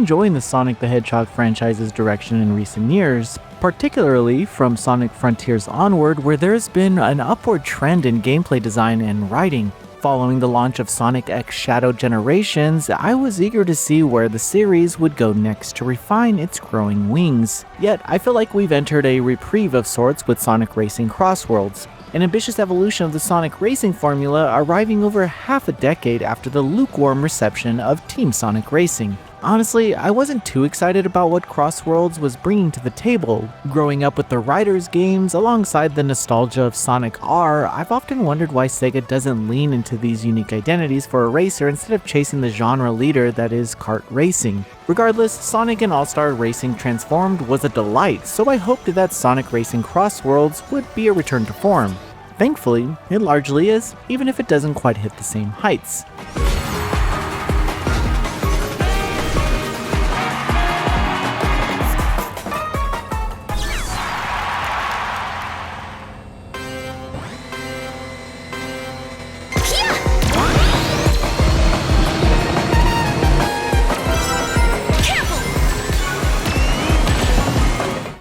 enjoying the Sonic the Hedgehog franchise's direction in recent years, particularly from Sonic Frontiers onward, where there's been an upward trend in gameplay design and writing. Following the launch of Sonic X Shadow Generations, I was eager to see where the series would go next to refine its growing wings. Yet, I feel like we've entered a reprieve of sorts with Sonic Racing CrossWorlds, an ambitious evolution of the Sonic racing formula arriving over half a decade after the lukewarm reception of Team Sonic Racing. Honestly, I wasn't too excited about what CrossWorlds was bringing to the table. Growing up with the Riders games alongside the nostalgia of Sonic R, I've often wondered why Sega doesn't lean into these unique identities for a racer instead of chasing the genre leader that is kart racing. Regardless, Sonic and All-Star Racing Transformed was a delight, so I hoped that Sonic Racing CrossWorlds would be a return to form. Thankfully, it largely is, even if it doesn't quite hit the same heights.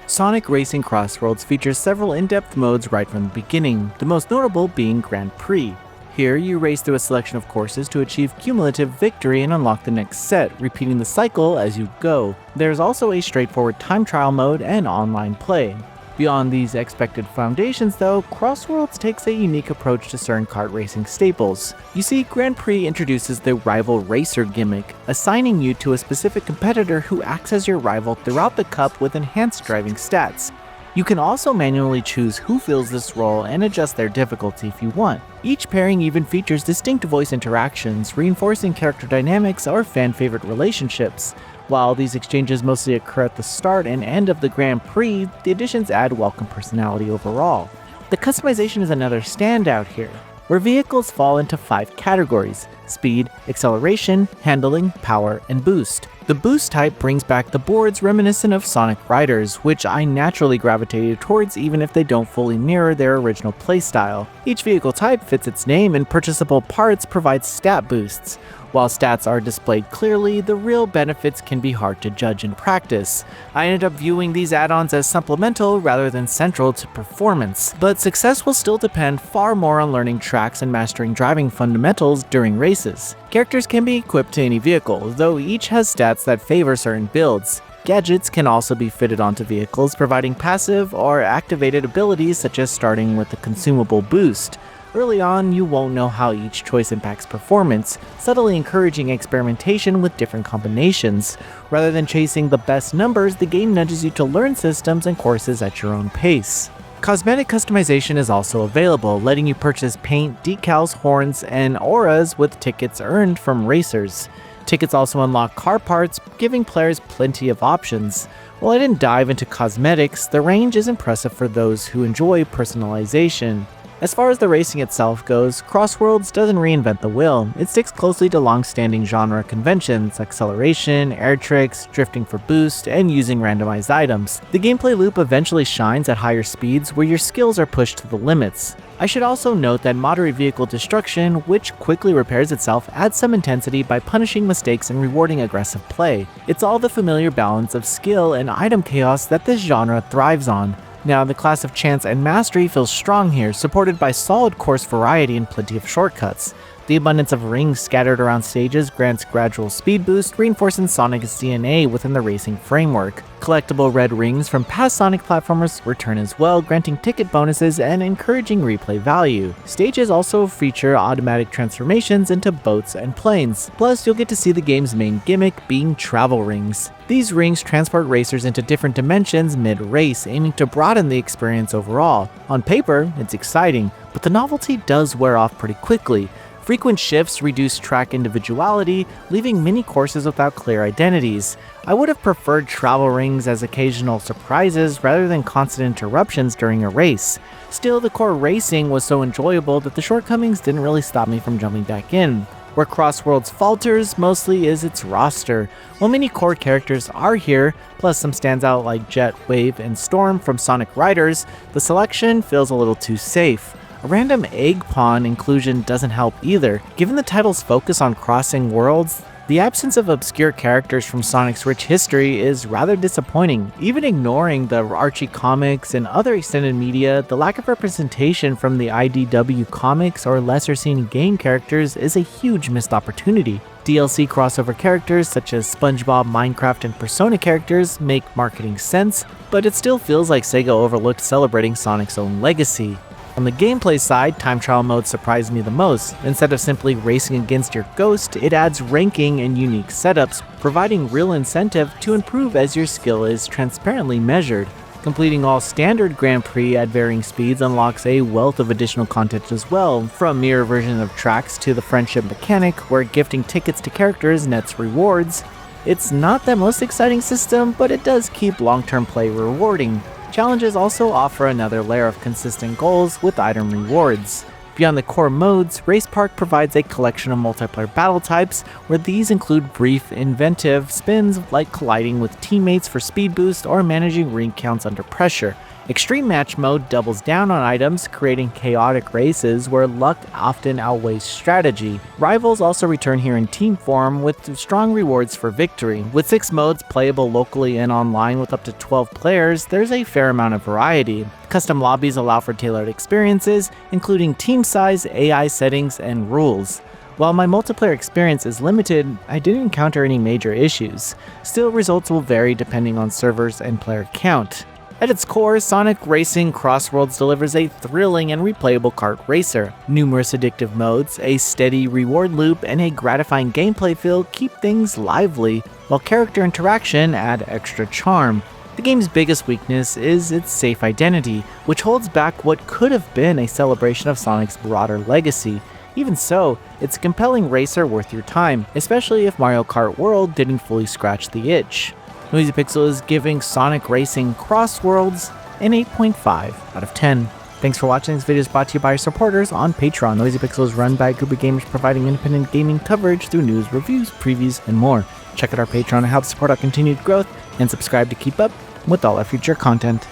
Sonic Racing CrossWorlds features several in-depth modes right from the beginning, the most notable being Grand Prix. Here, you race through a selection of courses to achieve cumulative victory and unlock the next set, repeating the cycle as you go. There's also a straightforward time trial mode and online play. Beyond these expected foundations though, CrossWorlds takes a unique approach to certain kart racing staples. You see, Grand Prix introduces the rival racer gimmick, assigning you to a specific competitor who acts as your rival throughout the cup with enhanced driving stats. You can also manually choose who fills this role and adjust their difficulty if you want. Each pairing even features distinct voice interactions, reinforcing character dynamics or fan-favorite relationships. While these exchanges mostly occur at the start and end of the Grand Prix, the additions add welcome personality overall. The customization is another standout here, where vehicles fall into 5 categories: speed, acceleration, handling, power, and boost. The boost type brings back the boards reminiscent of Sonic Riders, which I naturally gravitated towards even if they don't fully mirror their original playstyle. Each vehicle type fits its name, and purchasable parts provide stat boosts. While stats are displayed clearly, the real benefits can be hard to judge in practice. I ended up viewing these add-ons as supplemental rather than central to performance, but success will still depend far more on learning tracks and mastering driving fundamentals during races. Characters can be equipped to any vehicle, though each has stats that favor certain builds. Gadgets can also be fitted onto vehicles, providing passive or activated abilities such as starting with a consumable boost. Early on, you won't know how each choice impacts performance, subtly encouraging experimentation with different combinations. Rather than chasing the best numbers, the game nudges you to learn systems and courses at your own pace. Cosmetic customization is also available, letting you purchase paint, decals, horns, and auras with tickets earned from racers. Tickets also unlock car parts, giving players plenty of options. While I didn't dive into cosmetics, the range is impressive for those who enjoy personalization. As far as the racing itself goes, CrossWorlds doesn't reinvent the wheel. It sticks closely to long-standing genre conventions: acceleration, air tricks, drifting for boost, and using randomized items. The gameplay loop eventually shines at higher speeds where your skills are pushed to the limits. I should also note that moderate vehicle destruction, which quickly repairs itself, adds some intensity by punishing mistakes and rewarding aggressive play. It's all the familiar balance of skill and item chaos that this genre thrives on. Now, the class of chance and mastery feels strong here, supported by solid course variety and plenty of shortcuts. The abundance of rings scattered around stages grants gradual speed boost, reinforcing Sonic's DNA within the racing framework. Collectible red rings from past Sonic platformers return as well, granting ticket bonuses and encouraging replay value. Stages also feature automatic transformations into boats and planes. Plus, you'll get to see the game's main gimmick being travel rings. These rings transport racers into different dimensions mid-race, aiming to broaden the experience overall. On paper, it's exciting, but the novelty does wear off pretty quickly. Frequent shifts reduce track individuality, leaving many courses without clear identities. I would have preferred travel rings as occasional surprises rather than constant interruptions during a race. Still, the core racing was so enjoyable that the shortcomings didn't really stop me from jumping back in. Where CrossWorlds falters mostly is its roster. While many core characters are here, plus some stands out like Jet, Wave, and Storm from Sonic Riders, the selection feels a little too safe. A random egg pawn inclusion doesn't help either. Given the title's focus on crossing worlds, The absence of obscure characters from Sonic's rich history is rather disappointing. Even ignoring the Archie comics and other extended media, the lack of representation from the IDW comics or lesser seen game characters is a huge missed opportunity. DLC crossover characters such as SpongeBob, Minecraft, and Persona characters make marketing sense, but it still feels like Sega overlooked celebrating Sonic's own legacy. On the gameplay side, time trial mode surprised me the most. Instead of simply racing against your ghost, it adds ranking and unique setups, providing real incentive to improve as your skill is transparently measured. Completing all standard Grand Prix at varying speeds unlocks a wealth of additional content as well, from mirror versions of tracks to the friendship mechanic, where gifting tickets to characters nets rewards. It's not the most exciting system, but it does keep long-term play rewarding. Challenges also offer another layer of consistent goals with item rewards. Beyond the core modes, Race Park provides a collection of multiplayer battle types, where these include brief, inventive spins like colliding with teammates for speed boost or managing ring counts under pressure. Extreme Match Mode doubles down on items, creating chaotic races where luck often outweighs strategy. Rivals also return here in team form with strong rewards for victory. With 6 modes playable locally and online with up to 12 players, there's a fair amount of variety. Custom lobbies allow for tailored experiences, including team size, AI settings, and rules. While my multiplayer experience is limited, I didn't encounter any major issues. Still, results will vary depending on servers and player count. At its core, Sonic Racing CrossWorlds delivers a thrilling and replayable kart racer. Numerous addictive modes, a steady reward loop, and a gratifying gameplay feel keep things lively, while character interaction add extra charm. The game's biggest weakness is its safe identity, which holds back what could have been a celebration of Sonic's broader legacy. Even so, it's a compelling racer worth your time, especially if Mario Kart World didn't fully scratch the itch. Noisy Pixel is giving Sonic Racing CrossWorlds an 8.5 out of 10. Thanks for watching. This video is brought to you by our supporters on Patreon. Noisy Pixel is run by a group of gamers providing independent gaming coverage through news, reviews, previews, and more. Check out our Patreon to help support our continued growth, and subscribe to keep up with all our future content.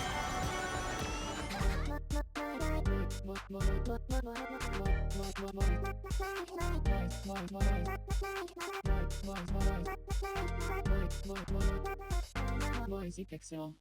Noisy Pixel.